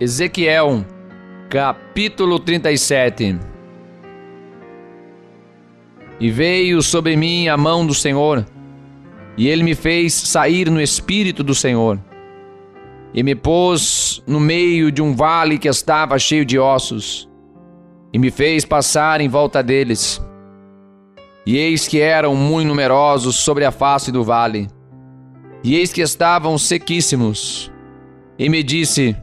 Ezequiel, capítulo 37. E veio sobre mim a mão do Senhor, e ele me fez sair no espírito do Senhor, e me pôs no meio de um vale que estava cheio de ossos, e me fez passar em volta deles. E eis que eram muito numerosos sobre a face do vale, e eis que estavam sequíssimos. E me disse: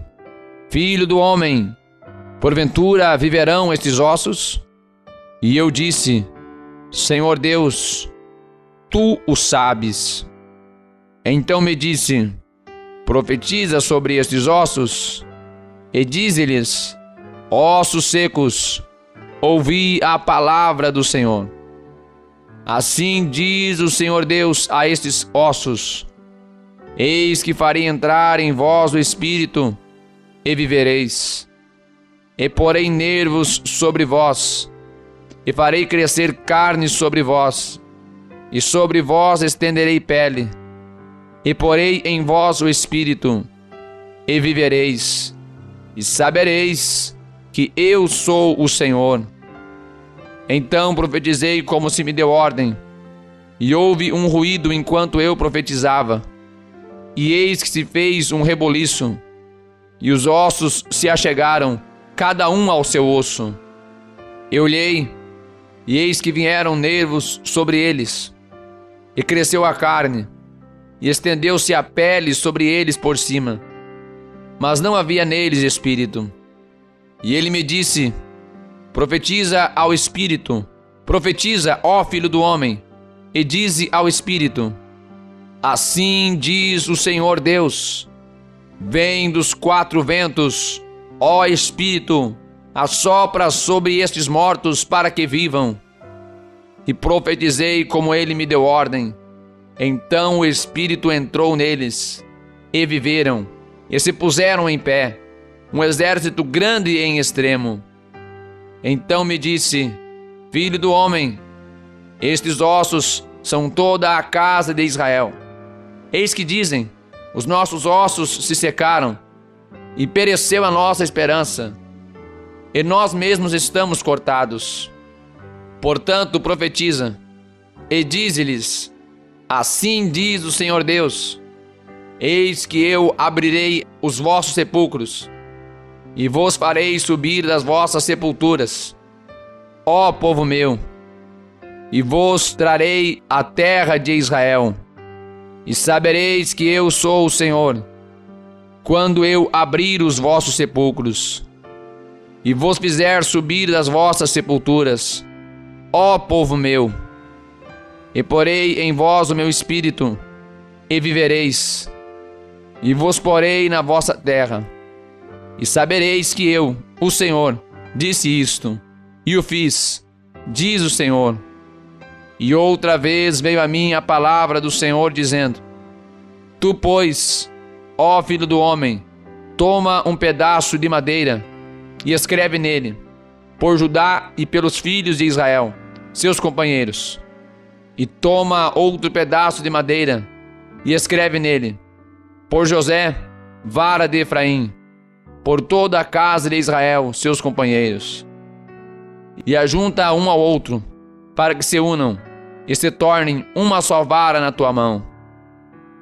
Filho do homem, porventura viverão estes ossos? E eu disse: Senhor Deus, tu o sabes. Então me disse: Profetiza sobre estes ossos, e dize-lhes: Ossos secos, ouvi a palavra do Senhor. Assim diz o Senhor Deus a estes ossos: Eis que farei entrar em vós o espírito, e vivereis. E porei nervos sobre vós, e farei crescer carne sobre vós, e sobre vós estenderei pele, e porei em vós o espírito, e vivereis, e sabereis que eu sou o Senhor. Então profetizei como se me deu ordem, e houve um ruído enquanto eu profetizava, e eis que se fez um reboliço, e os ossos se achegaram, cada um ao seu osso. Eu olhei, e eis que vieram nervos sobre eles, e cresceu a carne, e estendeu-se a pele sobre eles por cima, mas não havia neles espírito. E ele me disse: Profetiza ao espírito, profetiza, ó filho do homem, e dize ao espírito: Assim diz o Senhor Deus: Vem dos quatro ventos, ó espírito, assopra sobre estes mortos para que vivam. E profetizei como ele me deu ordem. Então o espírito entrou neles, e viveram, e se puseram em pé, um exército grande em extremo. Então me disse: Filho do homem, estes ossos são toda a casa de Israel. Eis que dizem: Os nossos ossos se secaram, e pereceu a nossa esperança, e nós mesmos estamos cortados. Portanto profetiza, e dize-lhes: Assim diz o Senhor Deus: Eis que eu abrirei os vossos sepulcros, e vos farei subir das vossas sepulturas, ó povo meu, e vos trarei a terra de Israel. E sabereis que eu sou o Senhor, quando eu abrir os vossos sepulcros, e vos fizer subir das vossas sepulturas, ó povo meu. E porei em vós o meu espírito, e vivereis, e vos porei na vossa terra. E sabereis que eu, o Senhor, disse isto, e o fiz, diz o Senhor. E outra vez veio a mim a palavra do Senhor, dizendo: Tu, pois, ó filho do homem, toma um pedaço de madeira, e escreve nele, por Judá e pelos filhos de Israel, seus companheiros. E toma outro pedaço de madeira, e escreve nele, por José, vara de Efraim, por toda a casa de Israel, seus companheiros. E ajunta um ao outro, para que se unam, e se tornem uma só vara na tua mão.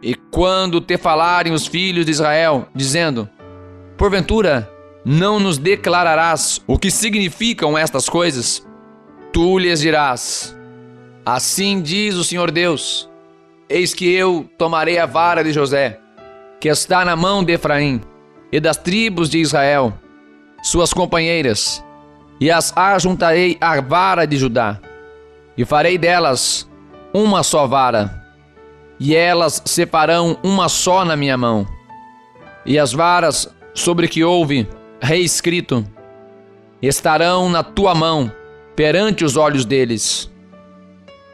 E quando te falarem os filhos de Israel, dizendo: Porventura, não nos declararás o que significam estas coisas? Tu lhes dirás: Assim diz o Senhor Deus: Eis que eu tomarei a vara de José, que está na mão de Efraim, e das tribos de Israel, suas companheiras, e as ajuntarei à vara de Judá, e farei delas uma só vara, e elas se farão uma só na minha mão. E as varas sobre que houve reescrito estarão na tua mão perante os olhos deles.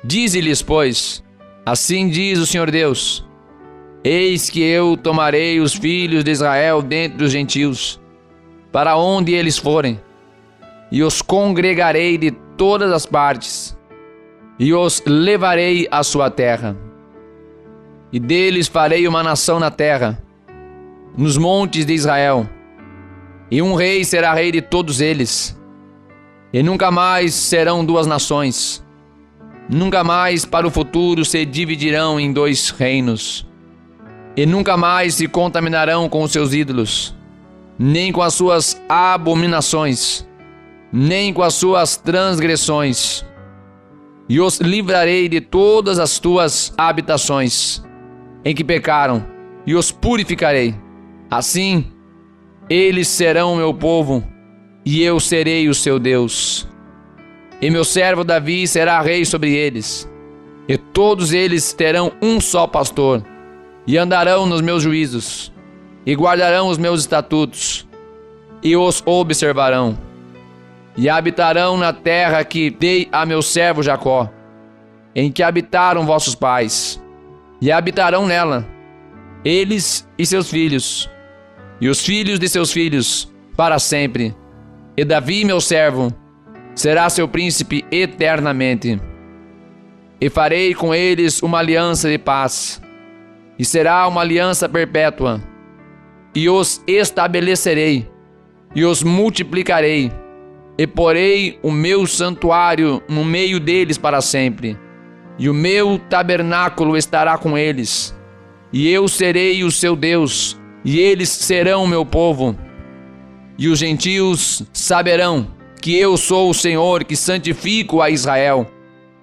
Dize-lhes, pois: Assim diz o Senhor Deus: Eis que eu tomarei os filhos de Israel dentre os gentios, para onde eles forem, e os congregarei de todas as partes, e os levarei à sua terra. E deles farei uma nação na terra, nos montes de Israel, e um rei será rei de todos eles. E nunca mais serão duas nações. Nunca mais para o futuro se dividirão em dois reinos. E nunca mais se contaminarão com os seus ídolos, nem com as suas abominações, nem com as suas transgressões. E os livrarei de todas as tuas habitações em que pecaram, e os purificarei. Assim, eles serão meu povo, e eu serei o seu Deus. E meu servo Davi será rei sobre eles, e todos eles terão um só pastor, e andarão nos meus juízos, e guardarão os meus estatutos, e os observarão, e habitarão na terra que dei a meu servo Jacó, em que habitaram vossos pais, e habitarão nela, eles e seus filhos, e os filhos de seus filhos, para sempre. E Davi, meu servo, será seu príncipe eternamente. E farei com eles uma aliança de paz, e será uma aliança perpétua, e os estabelecerei, e os multiplicarei, e porei o meu santuário no meio deles para sempre, e o meu tabernáculo estará com eles, e eu serei o seu Deus, e eles serão o meu povo. E os gentios saberão que eu sou o Senhor, que santifico a Israel,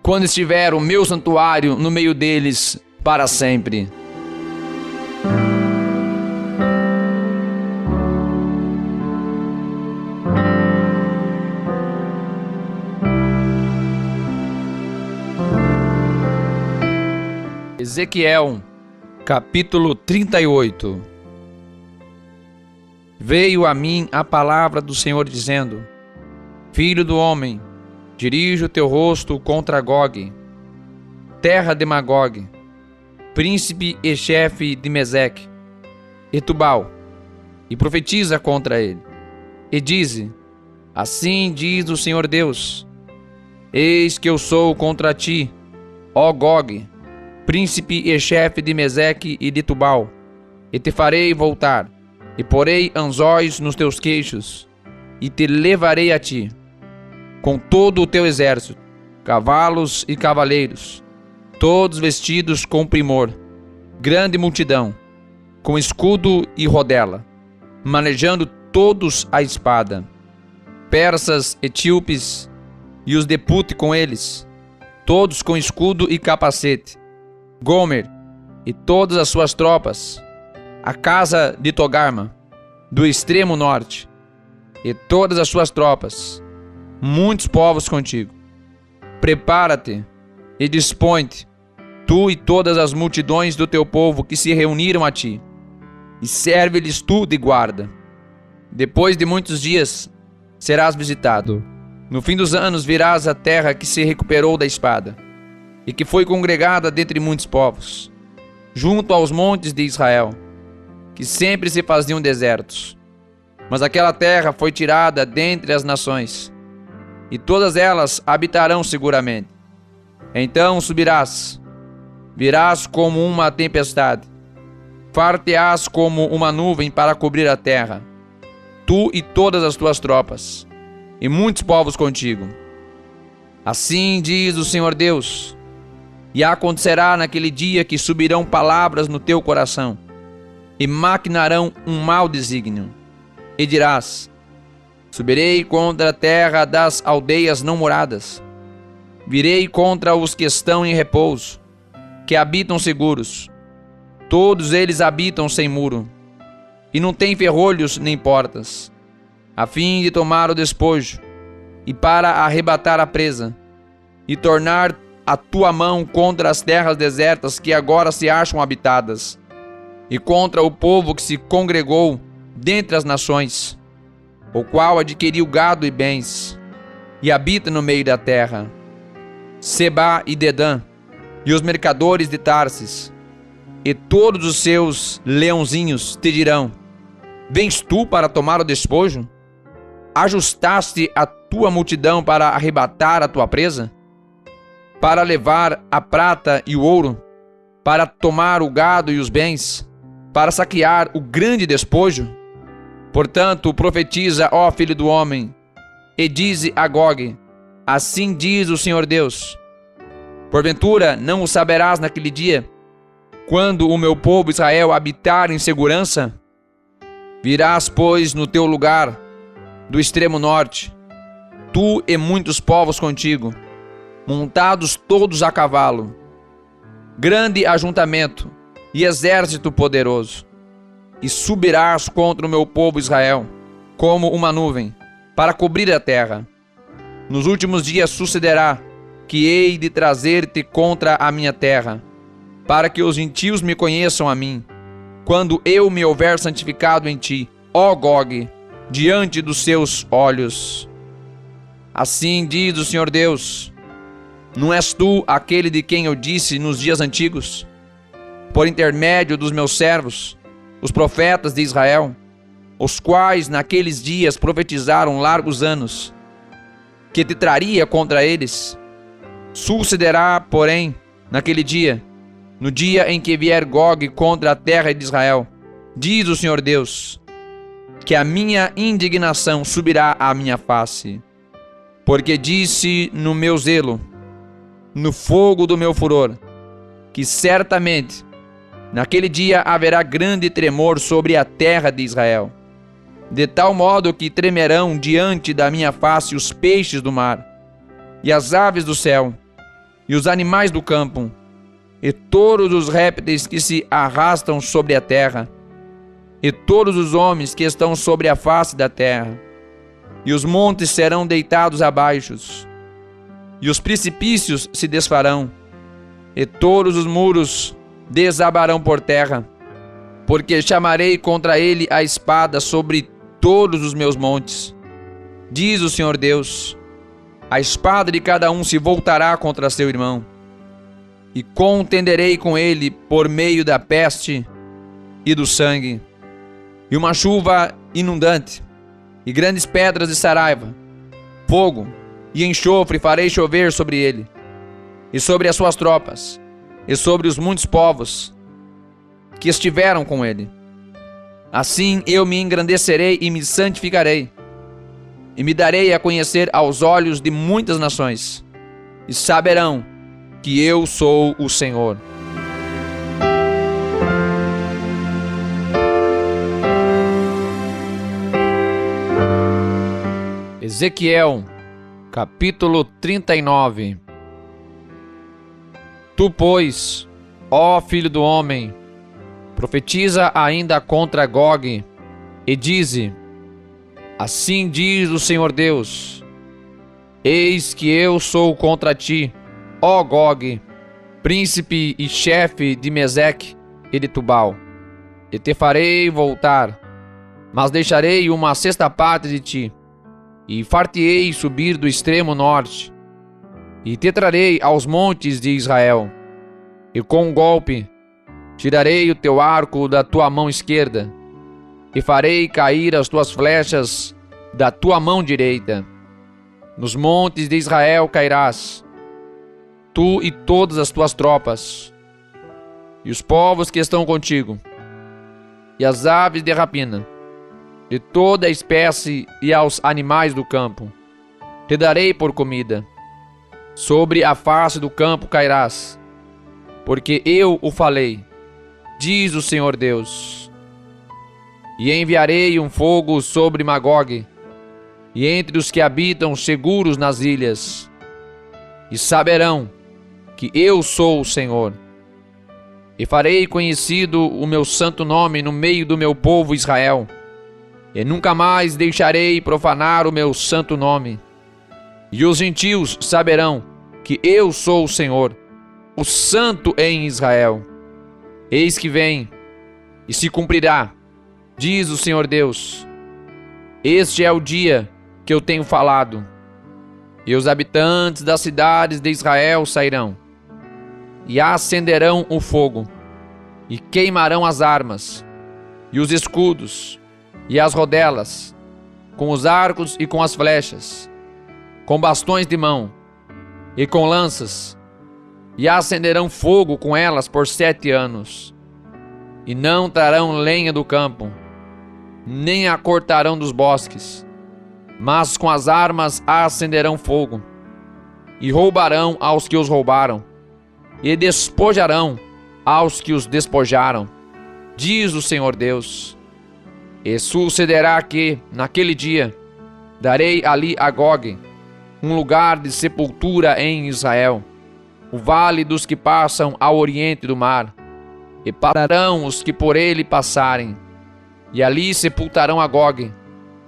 quando estiver o meu santuário no meio deles para sempre. Ezequiel, capítulo 38. Veio a mim a palavra do Senhor dizendo: Filho do homem, dirige o teu rosto contra Gog, terra de Magog, príncipe e chefe de Meseque e Tubal, e profetiza contra ele. E dize: Assim diz o Senhor Deus: Eis que eu sou contra ti, ó Gog, príncipe e chefe de Meseque e de Tubal, e te farei voltar, e porei anzóis nos teus queixos, e te levarei a ti, com todo o teu exército, cavalos e cavaleiros, todos vestidos com primor, grande multidão, com escudo e rodela, manejando todos a espada, persas, etíopes, e os de Put com eles, todos com escudo e capacete, Gomer e todas as suas tropas, a casa de Togarma, do extremo norte, e todas as suas tropas, muitos povos contigo. Prepara-te e dispõe-te, tu e todas as multidões do teu povo que se reuniram a ti, e serve-lhes tu de guarda. Depois de muitos dias serás visitado. No fim dos anos virás a terra que se recuperou da espada, e que foi congregada dentre muitos povos, junto aos montes de Israel, que sempre se faziam desertos. Mas aquela terra foi tirada dentre as nações, e todas elas habitarão seguramente. Então subirás, virás como uma tempestade, far-te-ás como uma nuvem para cobrir a terra, tu e todas as tuas tropas, e muitos povos contigo. Assim diz o Senhor Deus: e acontecerá naquele dia que subirão palavras no teu coração, e maquinarão um mau desígnio. E dirás: subirei contra a terra das aldeias não moradas, virei contra os que estão em repouso, que habitam seguros. Todos eles habitam sem muro, e não têm ferrolhos nem portas, a fim de tomar o despojo, e para arrebatar a presa, e tornar a tua mão contra as terras desertas que agora se acham habitadas, e contra o povo que se congregou dentre as nações, o qual adquiriu gado e bens, e habita no meio da terra, Seba e Dedã, e os mercadores de Tarsis, e todos os seus leãozinhos te dirão: vens tu para tomar o despojo? Ajustaste a tua multidão para arrebatar a tua presa? Para levar a prata e o ouro, para tomar o gado e os bens, para saquear o grande despojo? Portanto, profetiza, ó filho do homem, e dize a Gog: assim diz o Senhor Deus: porventura não o saberás naquele dia, quando o meu povo Israel habitar em segurança? Virás, pois, no teu lugar do extremo norte, tu e muitos povos contigo, montados todos a cavalo, grande ajuntamento e exército poderoso, e subirás contra o meu povo Israel, como uma nuvem, para cobrir a terra. Nos últimos dias sucederá que hei de trazer-te contra a minha terra, para que os gentios me conheçam a mim, quando eu me houver santificado em ti, ó Gog, diante dos seus olhos. Assim diz o Senhor Deus: não és tu aquele de quem eu disse nos dias antigos, por intermédio dos meus servos, os profetas de Israel, os quais naqueles dias profetizaram largos anos, que te traria contra eles? Sucederá, porém, naquele dia, no dia em que vier Gog contra a terra de Israel, diz o Senhor Deus, que a minha indignação subirá à minha face, porque disse no meu zelo, no fogo do meu furor, que certamente naquele dia haverá grande tremor sobre a terra de Israel, de tal modo que tremerão diante da minha face os peixes do mar, e as aves do céu, e os animais do campo, e todos os répteis que se arrastam sobre a terra, e todos os homens que estão sobre a face da terra. E os montes serão deitados abaixo, e os precipícios se desfarão, e todos os muros desabarão por terra, porque chamarei contra ele a espada sobre todos os meus montes, diz o Senhor Deus. A espada de cada um se voltará contra seu irmão, e contenderei com ele por meio da peste e do sangue, e uma chuva inundante, e grandes pedras de saraiva, fogo e enxofre farei chover sobre ele, e sobre as suas tropas, e sobre os muitos povos que estiveram com ele. Assim eu me engrandecerei e me santificarei, e me darei a conhecer aos olhos de muitas nações, e saberão que eu sou o Senhor. Ezequiel, capítulo 39. Tu, pois, ó filho do homem, profetiza ainda contra Gog, e dize: assim diz o Senhor Deus: eis que eu sou contra ti, ó Gog, príncipe e chefe de Meseque e de Tubal, e te farei voltar, mas deixarei uma sexta parte de ti, e far-te-ei subir do extremo norte, e te trarei aos montes de Israel, e com um golpe tirarei o teu arco da tua mão esquerda, e farei cair as tuas flechas da tua mão direita. Nos montes de Israel cairás, tu e todas as tuas tropas, e os povos que estão contigo, e as aves de rapina, de toda a espécie e aos animais do campo, te darei por comida. Sobre a face do campo cairás, porque eu o falei, diz o Senhor Deus. E enviarei um fogo sobre Magog, e entre os que habitam seguros nas ilhas, e saberão que eu sou o Senhor. E farei conhecido o meu santo nome no meio do meu povo Israel, e nunca mais deixarei profanar o meu santo nome. E os gentios saberão que eu sou o Senhor, o Santo em Israel. Eis que vem, e se cumprirá, diz o Senhor Deus. Este é o dia que eu tenho falado. E os habitantes das cidades de Israel sairão, e acenderão o fogo, e queimarão as armas, e os escudos, e as rodelas, com os arcos e com as flechas, com bastões de mão, e com lanças, e acenderão fogo com elas por 7 anos, e não trarão lenha do campo, nem a cortarão dos bosques, mas com as armas acenderão fogo, e roubarão aos que os roubaram, e despojarão aos que os despojaram, diz o Senhor Deus. E sucederá que, naquele dia, darei ali a Gog um lugar de sepultura em Israel, o vale dos que passam ao oriente do mar, e pararão os que por ele passarem, e ali sepultarão a Gog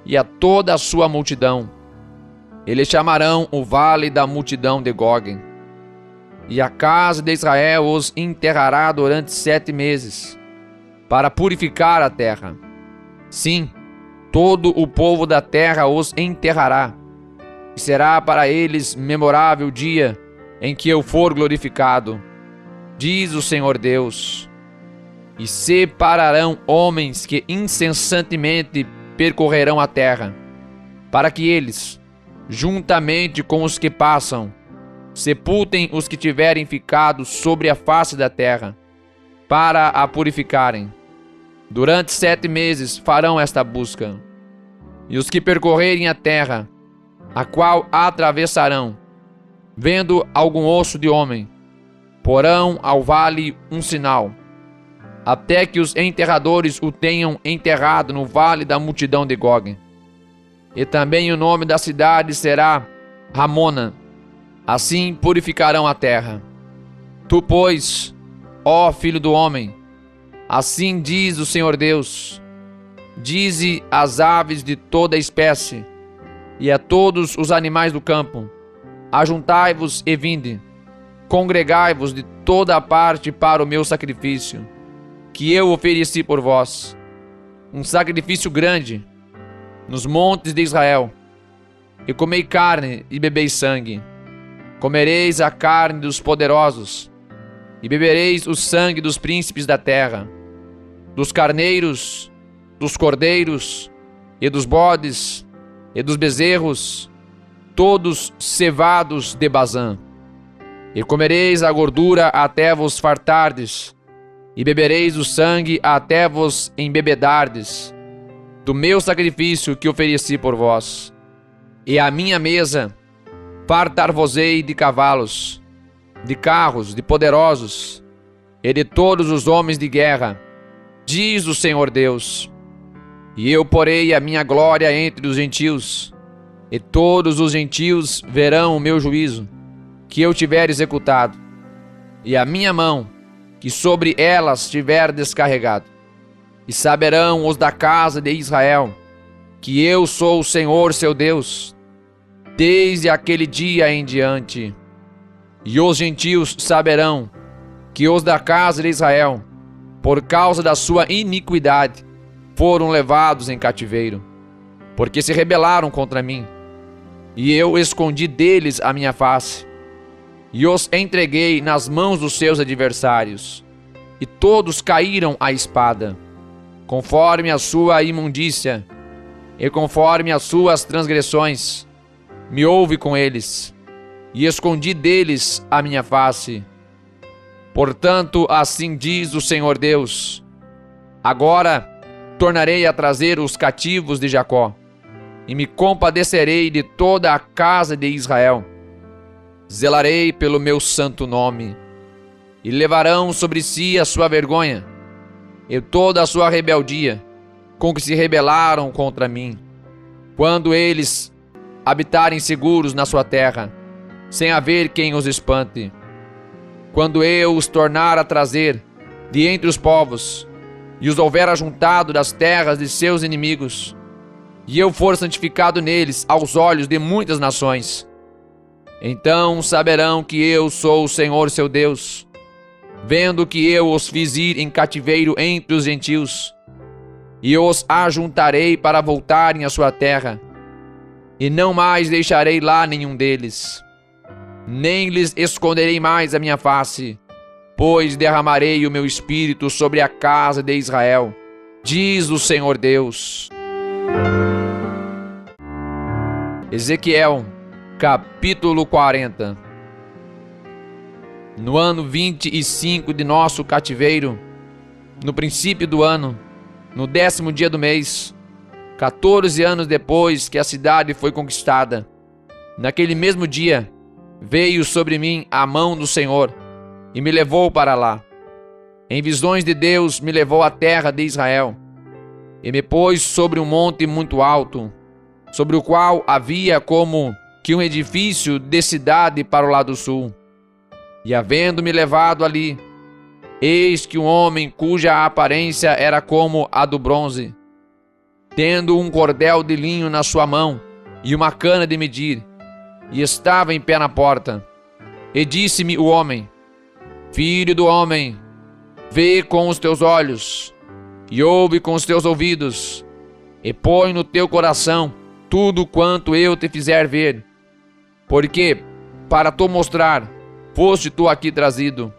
e a toda a sua multidão. Eles chamarão o vale da multidão de Gog. E a casa de Israel os enterrará durante 7 meses, para purificar a terra. Sim, todo o povo da terra os enterrará, e será para eles memorável dia em que eu for glorificado, diz o Senhor Deus. E separarão homens que incessantemente percorrerão a terra, para que eles, juntamente com os que passam, sepultem os que tiverem ficado sobre a face da terra, para a purificarem. Durante 7 meses farão esta busca. E os que percorrerem a terra, a qual atravessarão, vendo algum osso de homem, porão ao vale um sinal, até que os enterradores o tenham enterrado no vale da multidão de Gog. E também o nome da cidade será Ramona. Assim purificarão a terra. Tu, pois, ó filho do homem, assim diz o Senhor Deus: dize às aves de toda espécie e a todos os animais do campo: ajuntai-vos e vinde, congregai-vos de toda a parte para o meu sacrifício, que eu ofereci por vós, um sacrifício grande, nos montes de Israel. E comei carne e bebei sangue. Comereis a carne dos poderosos, e bebereis o sangue dos príncipes da terra, dos carneiros, dos cordeiros, e dos bodes, e dos bezerros, todos cevados de Bazã. E comereis a gordura até vos fartardes, e bebereis o sangue até vos embebedardes, do meu sacrifício que ofereci por vós. E à minha mesa fartar-vos-ei de cavalos, de carros, de poderosos, e de todos os homens de guerra, diz o Senhor Deus. E eu porei a minha glória entre os gentios, e todos os gentios verão o meu juízo, que eu tiver executado, e a minha mão, que sobre elas tiver descarregado. E saberão os da casa de Israel, que eu sou o Senhor seu Deus, desde aquele dia em diante. E os gentios saberão que os da casa de Israel, por causa da sua iniquidade, foram levados em cativeiro, porque se rebelaram contra mim, e eu escondi deles a minha face, e os entreguei nas mãos dos seus adversários, e todos caíram à espada, conforme a sua imundícia, e conforme as suas transgressões, me houve com eles, e escondi deles a minha face. Portanto, assim diz o Senhor Deus: agora tornarei a trazer os cativos de Jacó, e me compadecerei de toda a casa de Israel. Zelarei pelo meu santo nome, e levarão sobre si a sua vergonha, e toda a sua rebeldia, com que se rebelaram contra mim, quando eles habitarem seguros na sua terra, sem haver quem os espante. Quando eu os tornar a trazer de entre os povos, e os houver ajuntado das terras de seus inimigos, e eu for santificado neles aos olhos de muitas nações, então saberão que eu sou o Senhor seu Deus, vendo que eu os fiz ir em cativeiro entre os gentios, e os ajuntarei para voltarem à sua terra, e não mais deixarei lá nenhum deles, nem lhes esconderei mais a minha face, pois derramarei o meu espírito sobre a casa de Israel, diz o Senhor Deus. Ezequiel, capítulo 40. No ano 25 de nosso cativeiro, no princípio do ano, no 10º dia do mês, 14 anos depois que a cidade foi conquistada, naquele mesmo dia, veio sobre mim a mão do Senhor e me levou para lá. Em visões de Deus me levou à terra de Israel e me pôs sobre um monte muito alto, sobre o qual havia como que um edifício de cidade para o lado sul. E havendo-me levado ali, eis que um homem cuja aparência era como a do bronze, tendo um cordel de linho na sua mão e uma cana de medir, e estava em pé na porta. E disse-me o homem: Filho do homem, vê com os teus olhos, e ouve com os teus ouvidos, e põe no teu coração tudo quanto eu te fizer ver. Porque, para te mostrar, foste tu aqui trazido.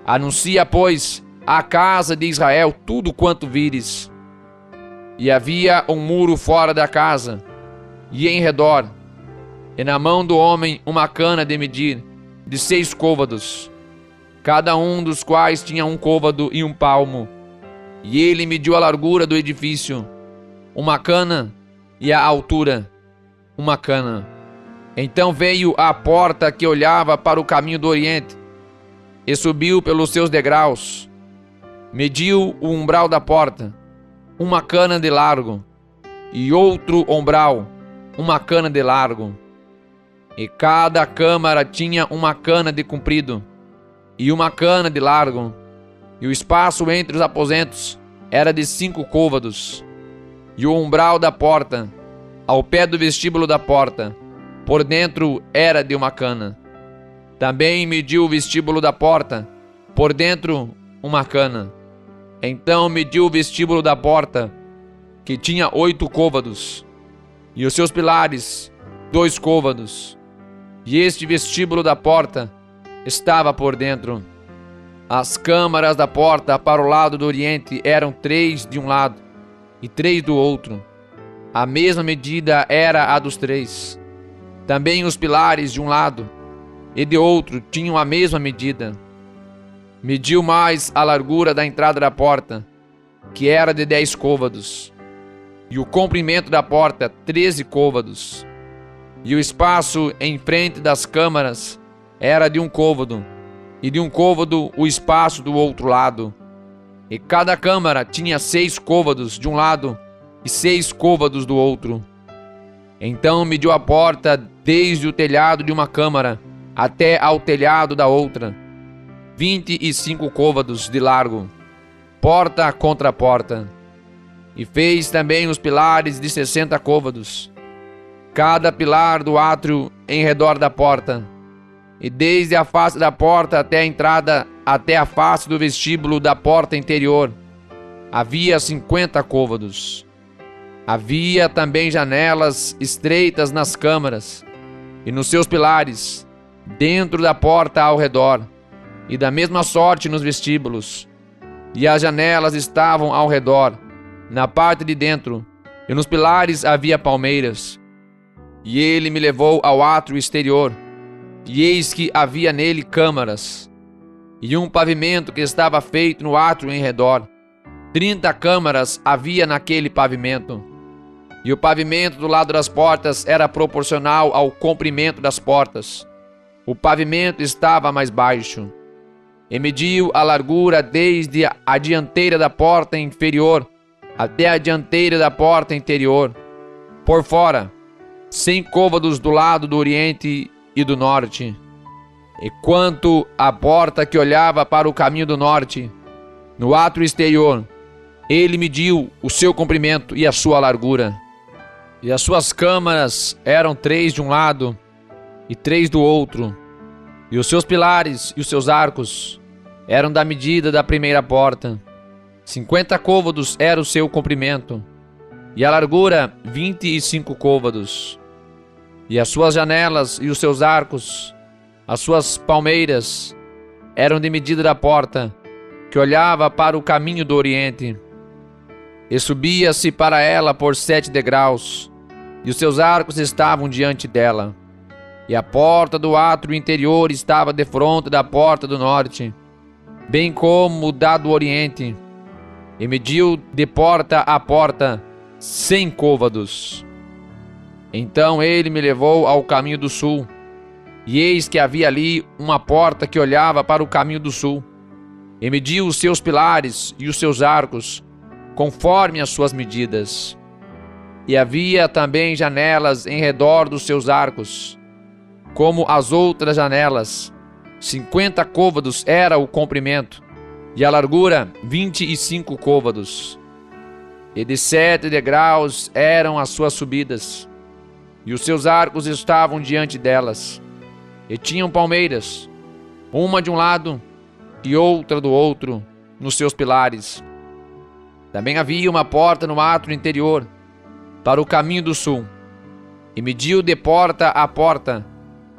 Anuncia, pois, à casa de Israel tudo quanto vires. E havia um muro fora da casa, e em redor, e na mão do homem uma cana de medir, de 6 côvados, cada um dos quais tinha 1 côvado e 1 palmo. E ele mediu a largura do edifício, 1 cana, e a altura, 1 cana. Então veio à porta que olhava para o caminho do oriente, e subiu pelos seus degraus, mediu o umbral da porta, 1 cana de largo, e outro umbral, 1 cana de largo. E cada câmara tinha 1 cana de comprido, e 1 cana de largo, e o espaço entre os aposentos era de 5 côvados. E o umbral da porta, ao pé do vestíbulo da porta, por dentro era de 1 cana. Também mediu o vestíbulo da porta, por dentro 1 cana. Então mediu o vestíbulo da porta, que tinha 8 côvados, e os seus pilares 2 côvados. E este vestíbulo da porta estava por dentro. As câmaras da porta para o lado do oriente eram 3 de um lado e 3 do outro. A mesma medida era a dos 3. Também os pilares de um lado e de outro tinham a mesma medida. Mediu mais a largura da entrada da porta, que era de 10 côvados, e o comprimento da porta 13 côvados. E o espaço em frente das câmaras era de 1 côvado, e de 1 côvado o espaço do outro lado. E cada câmara tinha 6 côvados de um lado e 6 côvados do outro. Então mediu a porta desde o telhado de uma câmara até ao telhado da outra, 25 côvados de largo, porta contra porta. E fez também os pilares de 60 côvados, cada pilar do átrio em redor da porta, e desde a face da porta até a entrada, até a face do vestíbulo da porta interior, havia 50 côvados. Havia também janelas estreitas nas câmaras, e nos seus pilares, dentro da porta ao redor, e da mesma sorte nos vestíbulos. E as janelas estavam ao redor, na parte de dentro, e nos pilares havia palmeiras. E ele me levou ao átrio exterior, e eis que havia nele câmaras, e um pavimento que estava feito no átrio em redor. 30 câmaras havia naquele pavimento. E o pavimento do lado das portas era proporcional ao comprimento das portas. O pavimento estava mais baixo. E mediu a largura desde a dianteira da porta inferior até a dianteira da porta interior, por fora, 100 côvados do lado do oriente e do norte. E quanto à porta que olhava para o caminho do norte, no átrio exterior, ele mediu o seu comprimento e a sua largura. E as suas câmaras eram 3 de um lado e 3 do outro. E os seus pilares e os seus arcos eram da medida da primeira porta. 50 côvados era o seu comprimento, e a largura 25 côvados. E as suas janelas e os seus arcos, as suas palmeiras, eram de medida da porta, que olhava para o caminho do oriente. E subia-se para ela por 7 degraus, e os seus arcos estavam diante dela. E a porta do átrio interior estava defronte da porta do norte, bem como da do oriente. E mediu de porta a porta 100 côvados. Então ele me levou ao caminho do sul, e eis que havia ali uma porta que olhava para o caminho do sul, e mediu os seus pilares e os seus arcos, conforme as suas medidas. E havia também janelas em redor dos seus arcos, como as outras janelas. 50 côvados era o comprimento, e a largura 25 côvados. E de 7 degraus eram as suas subidas, e os seus arcos estavam diante delas. E tinham palmeiras, uma de um lado e outra do outro, nos seus pilares. Também havia uma porta no átrio interior, para o caminho do sul, e mediu de porta a porta,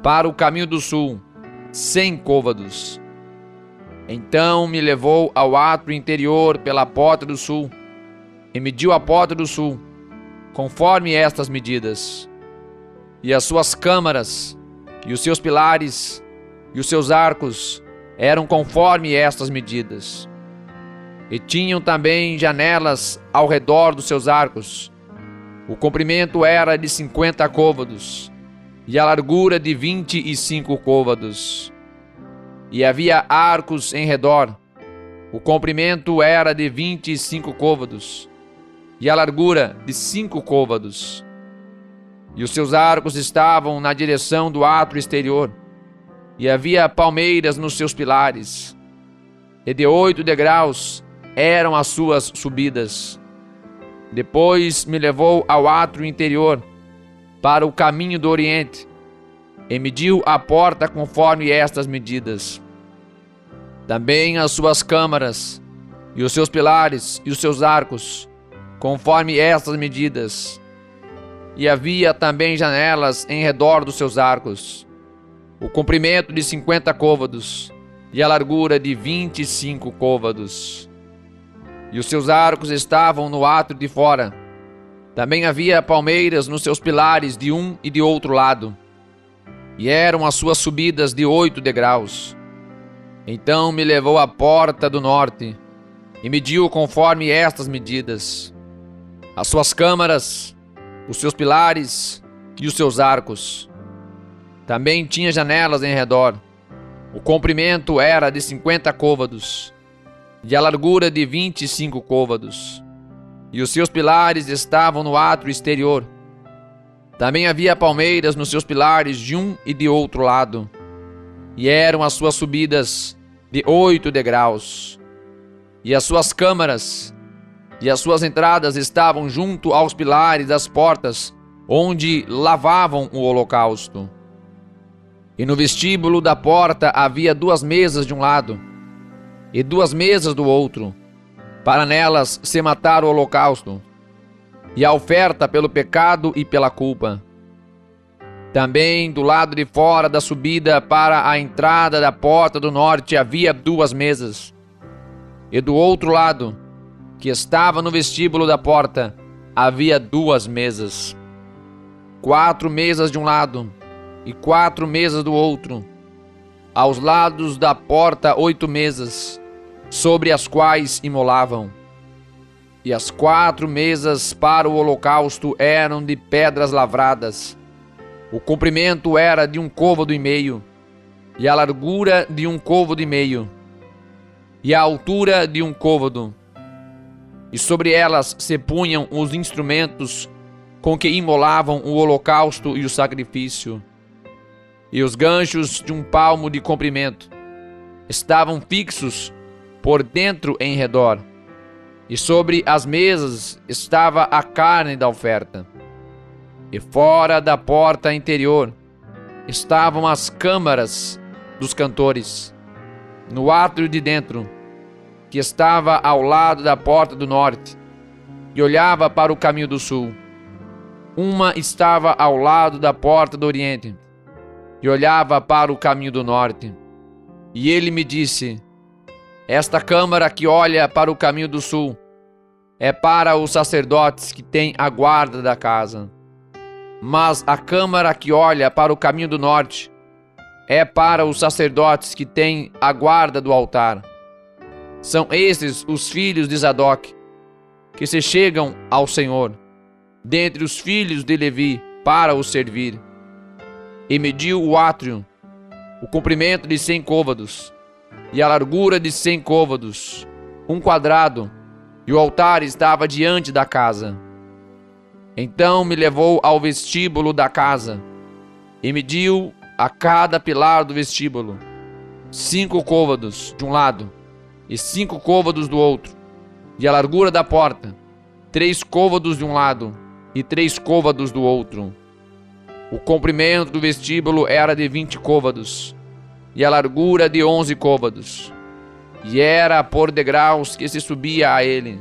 para o caminho do sul, 100 côvados. Então me levou ao átrio interior pela porta do sul, e mediu a porta do sul, conforme estas medidas. E as suas câmaras, e os seus pilares, e os seus arcos, eram conforme estas medidas. E tinham também janelas ao redor dos seus arcos. O comprimento era de 50 côvados, e a largura de 25 côvados. E havia arcos em redor. O comprimento era de 25 côvados, e a largura de 5 côvados. E os seus arcos estavam na direção do átrio exterior, e havia palmeiras nos seus pilares, e de 8 degraus eram as suas subidas. Depois me levou ao átrio interior, para o caminho do oriente, e mediu a porta conforme estas medidas. Também as suas câmaras, e os seus pilares, e os seus arcos, conforme estas medidas. E havia também janelas em redor dos seus arcos. O comprimento de 50 côvados, e a largura de 25 côvados. E os seus arcos estavam no átrio de fora. Também havia palmeiras nos seus pilares de um e de outro lado. E eram as suas subidas de 8 degraus. Então me levou à porta do norte, e mediu conforme estas medidas. As suas câmaras, os seus pilares e os seus arcos. Também tinha janelas em redor. O comprimento era de 50 côvados, e a largura de 25 côvados. E os seus pilares estavam no átrio exterior. Também havia palmeiras nos seus pilares de um e de outro lado. E eram as suas subidas de 8 degraus. E as suas câmaras e as suas entradas estavam junto aos pilares das portas, onde lavavam o holocausto. E no vestíbulo da porta havia 2 mesas de um lado, e 2 mesas do outro, para nelas se matar o holocausto, e a oferta pelo pecado e pela culpa. Também do lado de fora da subida para a entrada da porta do norte havia 2 mesas, e do outro lado, que estava no vestíbulo da porta, havia 2 mesas. 4 mesas de um lado e 4 mesas do outro. Aos lados da porta 8 mesas, sobre as quais imolavam. E as 4 mesas para o holocausto eram de pedras lavradas. O comprimento era de 1 côvado e meio, e a largura de 1 côvado e meio, e a altura de 1 côvado. E sobre elas se punham os instrumentos com que imolavam o holocausto e o sacrifício. E os ganchos de 1 palmo de comprimento estavam fixos por dentro em redor. E sobre as mesas estava a carne da oferta. E fora da porta interior estavam as câmaras dos cantores, no átrio de dentro, que estava ao lado da porta do norte, e olhava para o caminho do sul. Uma estava ao lado da porta do oriente, e olhava para o caminho do norte. E ele me disse: esta câmara que olha para o caminho do sul é para os sacerdotes que têm a guarda da casa. Mas a câmara que olha para o caminho do norte é para os sacerdotes que têm a guarda do altar. São esses os filhos de Zadok, que se chegam ao Senhor, dentre os filhos de Levi para o servir. E mediu o átrio, o comprimento de 100 côvados, e a largura de 100 côvados, um quadrado, e o altar estava diante da casa. Então me levou ao vestíbulo da casa, e mediu a cada pilar do vestíbulo 5 côvados de um lado, e 5 côvados do outro, e a largura da porta 3 côvados de um lado, e 3 côvados do outro. O comprimento do vestíbulo era de 20 côvados, e a largura de 11 côvados, e era por degraus que se subia a ele,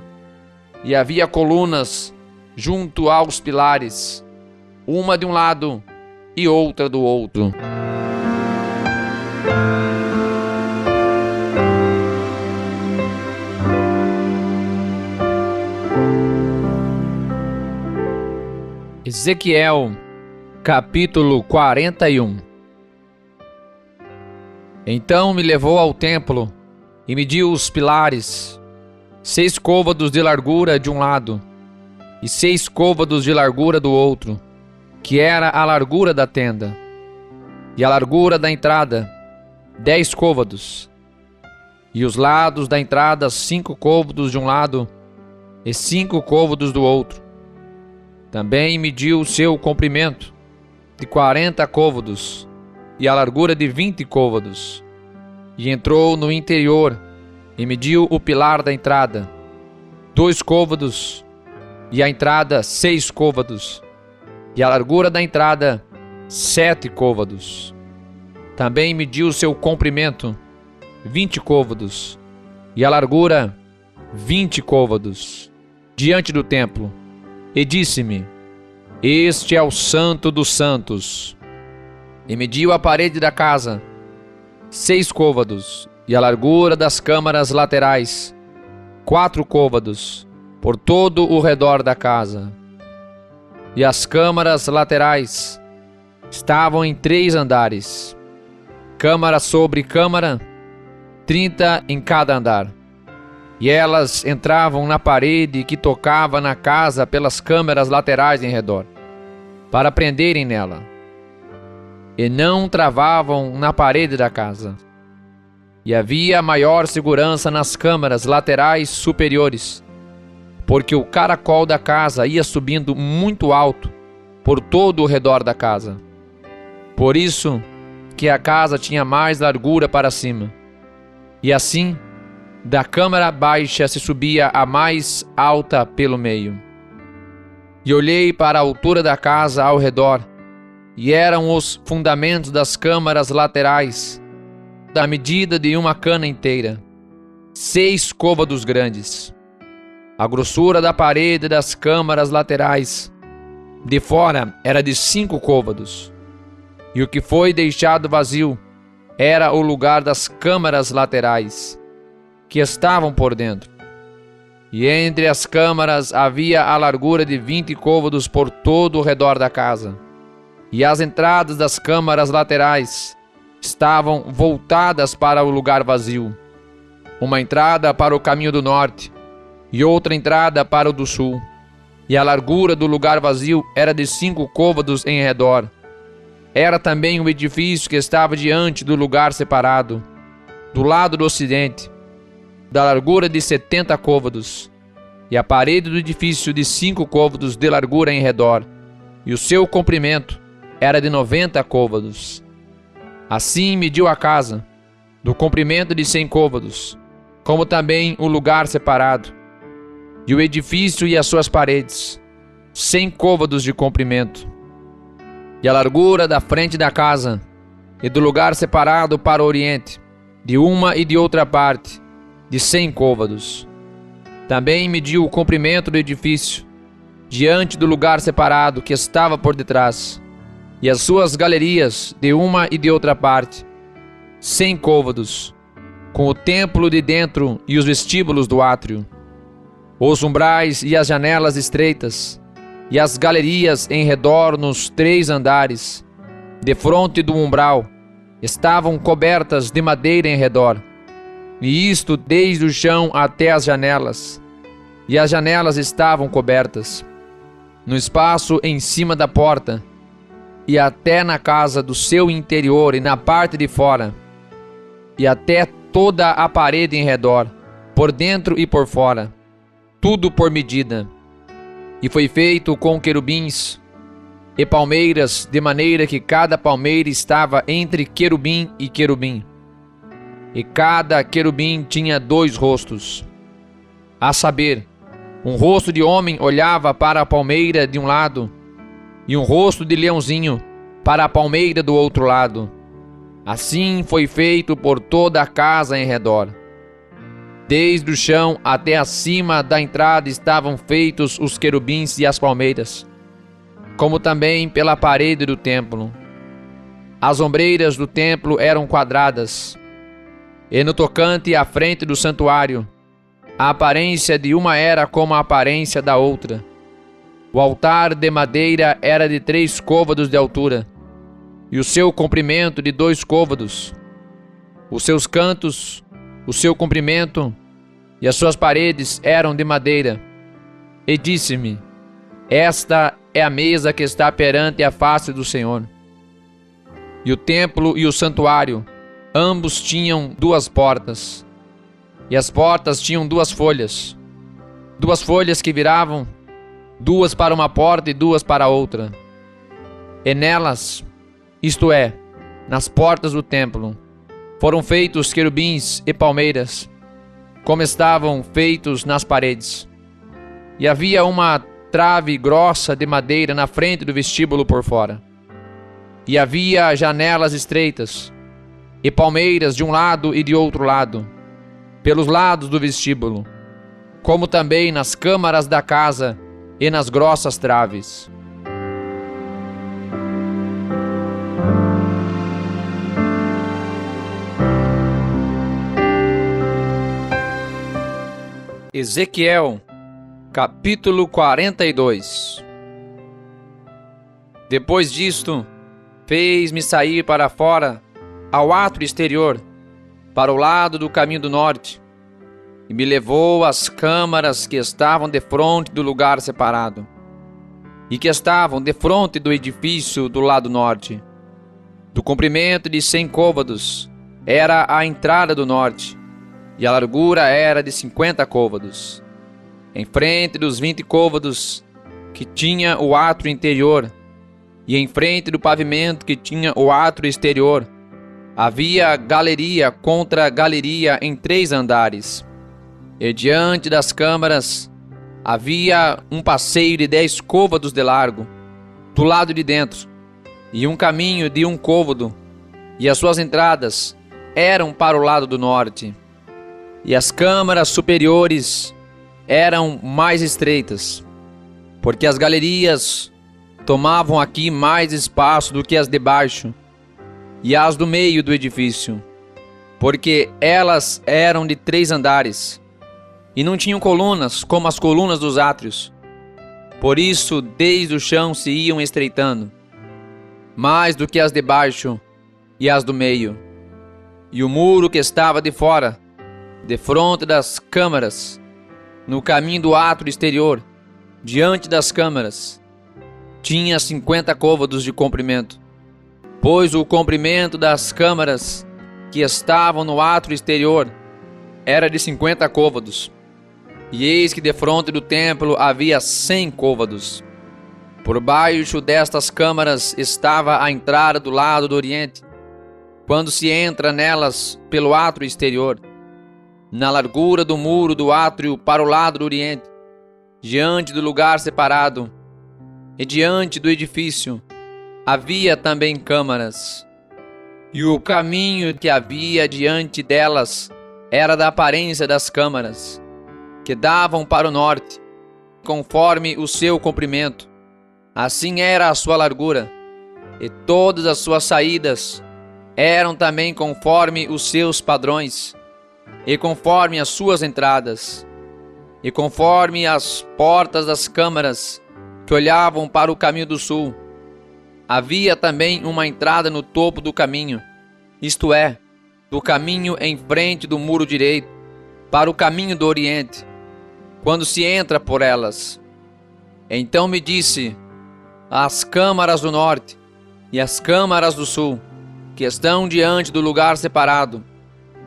e havia colunas junto aos pilares, uma de um lado e outra do outro. Ezequiel, capítulo 41. Então me levou ao templo e mediu os pilares, 6 côvados de largura de um lado, e 6 côvados de largura do outro, que era a largura da tenda, e a largura da entrada, 10 côvados, e os lados da entrada 5 côvados de um lado, e 5 côvados do outro. Também mediu o seu comprimento, de 40 côvados, e a largura de 20 côvados, e entrou no interior, e mediu o pilar da entrada, 2 côvados, e a entrada 6 côvados, e a largura da entrada 7 côvados. Também mediu o seu comprimento, 20 côvados, e a largura 20 côvados, diante do templo, e disse-me: Este é o Santo dos Santos. E mediu a parede da casa, 6 côvados, e a largura das câmaras laterais, 4 côvados, por todo o redor da casa. E as câmaras laterais estavam em 3 andares, câmara sobre câmara, 30 em cada andar. E elas entravam na parede que tocava na casa pelas câmaras laterais em redor, para prenderem nela, e não travavam na parede da casa. E havia maior segurança nas câmaras laterais superiores, porque o caracol da casa ia subindo muito alto por todo o redor da casa. Por isso que a casa tinha mais largura para cima. E assim, da câmara baixa se subia a mais alta pelo meio. E olhei para a altura da casa ao redor, e eram os fundamentos das câmaras laterais, da medida de uma cana inteira, 6 côvados grandes. A grossura da parede das câmaras laterais, de fora, era de 5 côvados, e o que foi deixado vazio era o lugar das câmaras laterais, que estavam por dentro. E entre as câmaras havia a largura de 20 côvados por todo o redor da casa. E as entradas das câmaras laterais estavam voltadas para o lugar vazio. Uma entrada para o caminho do norte e outra entrada para o do sul. E a largura do lugar vazio era de 5 côvados em redor. Era também um edifício que estava diante do lugar separado, do lado do ocidente, da largura de 70 côvados, e a parede do edifício de 5 côvados de largura em redor, e o seu comprimento era de 90 côvados. Assim mediu a casa, do comprimento de 100 côvados, como também o lugar separado, e o edifício e as suas paredes, 100 côvados de comprimento, e a largura da frente da casa, e do lugar separado para o oriente, de uma e de outra parte, de 100 côvados. Também mediu o comprimento do edifício, diante do lugar separado que estava por detrás, e as suas galerias de uma e de outra parte, 100 côvados, com o templo de dentro e os vestíbulos do átrio, os umbrais e as janelas estreitas, e as galerias em redor nos 3 andares, defronte do umbral, estavam cobertas de madeira em redor, e isto desde o chão até as janelas, e as janelas estavam cobertas. no espaço em cima da porta, e até na casa do seu interior e na parte de fora, e até toda a parede em redor, por dentro e por fora, tudo por medida. E foi feito com querubins e palmeiras, de maneira que cada palmeira estava entre querubim e querubim. E cada querubim tinha 2 rostos, a saber, um rosto de homem olhava para a palmeira de um lado, e um rosto de leãozinho para a palmeira do outro lado. Assim foi feito por toda a casa em redor. Desde o chão até acima da entrada estavam feitos os querubins e as palmeiras, como também pela parede do templo. As ombreiras do templo eram quadradas, e no tocante à frente do santuário, a aparência de uma era como a aparência da outra. O altar de madeira era de 3 côvados de altura, e o seu comprimento de 2 côvados. Os seus cantos, o seu comprimento e as suas paredes eram de madeira. E disse-me: esta é a mesa que está perante a face do Senhor. E o templo e o santuário, ambos tinham 2 portas, e as portas tinham 2 folhas, 2 folhas que viravam, 2 para uma porta e 2 para a outra. E nelas, isto é, nas portas do templo, foram feitos querubins e palmeiras, como estavam feitos nas paredes. E havia uma trave grossa de madeira na frente do vestíbulo por fora. E havia janelas estreitas, e palmeiras de um lado e de outro lado, pelos lados do vestíbulo, como também nas câmaras da casa e nas grossas traves. Ezequiel, capítulo 42. Depois disto, fez-me sair para fora, ao átrio exterior, para o lado do caminho do norte, e me levou às câmaras que estavam defronte do lugar separado, e que estavam defronte do edifício do lado norte. Do comprimento de 100 côvados era a entrada do norte, e a largura era de 50 côvados. Em frente dos 20 côvados que tinha o átrio interior, e em frente do pavimento que tinha o átrio exterior, havia galeria contra galeria em 3 andares. E diante das câmaras havia um passeio de 10 côvados de largo, do lado de dentro, e um caminho de 1 côvado, e as suas entradas eram para o lado do norte. E as câmaras superiores eram mais estreitas, porque as galerias tomavam aqui mais espaço do que as de baixo e as do meio do edifício, porque elas eram de 3 andares, e não tinham colunas como as colunas dos átrios. Por isso, desde o chão se iam estreitando, mais do que as de baixo e as do meio. E o muro que estava de fora, defronte das câmaras, no caminho do átrio exterior, diante das câmaras, tinha 50 côvados de comprimento, pois o comprimento das câmaras que estavam no átrio exterior era de 50 côvados. E eis que defronte do templo havia 100 côvados. Por baixo destas câmaras estava a entrada do lado do oriente, quando se entra nelas pelo átrio exterior, na largura do muro do átrio para o lado do oriente, diante do lugar separado, e diante do edifício, havia também câmaras. E o caminho que havia diante delas era da aparência das câmaras, que davam para o norte, conforme o seu comprimento. Assim era a sua largura, e todas as suas saídas eram também conforme os seus padrões, e conforme as suas entradas, e conforme as portas das câmaras que olhavam para o caminho do sul. Havia também uma entrada no topo do caminho, isto é, do caminho em frente do muro direito, para o caminho do oriente, quando se entra por elas. Então me disse: as câmaras do norte e as câmaras do sul, que estão diante do lugar separado,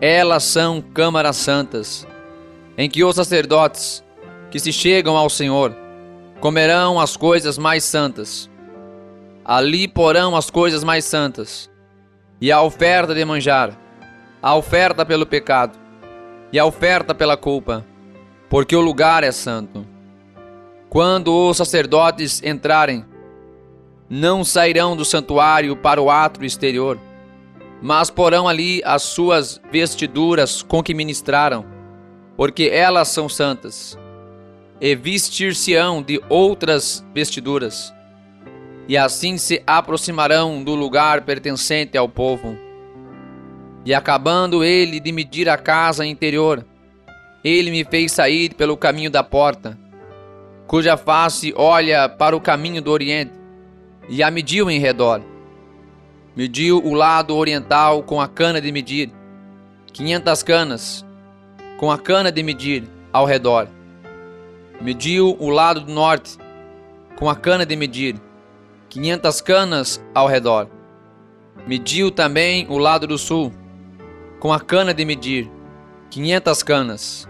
elas são câmaras santas, em que os sacerdotes que se chegam ao Senhor comerão as coisas mais santas. Ali porão as coisas mais santas, e a oferta de manjar, a oferta pelo pecado, e a oferta pela culpa, porque o lugar é santo. Quando os sacerdotes entrarem, não sairão do santuário para o átrio exterior, mas porão ali as suas vestiduras com que ministraram, porque elas são santas, e vestir-se-ão de outras vestiduras, e assim se aproximarão do lugar pertencente ao povo. E acabando ele de medir a casa interior, ele me fez sair pelo caminho da porta, cuja face olha para o caminho do oriente, e a mediu em redor. Mediu o lado oriental com a cana de medir, 500 canas, com a cana de medir ao redor. Mediu o lado do norte com a cana de medir, 500 canas ao redor. Mediu também o lado do sul com a cana de medir, 500 canas.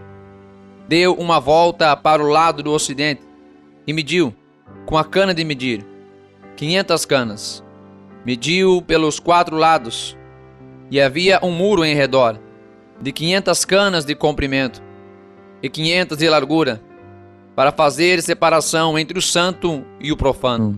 Deu uma volta para o lado do ocidente e mediu, com a cana de medir, 500 canas. Mediu pelos 4 lados, e havia um muro em redor, de 500 canas de comprimento e 500 de largura, para fazer separação entre o santo e o profano.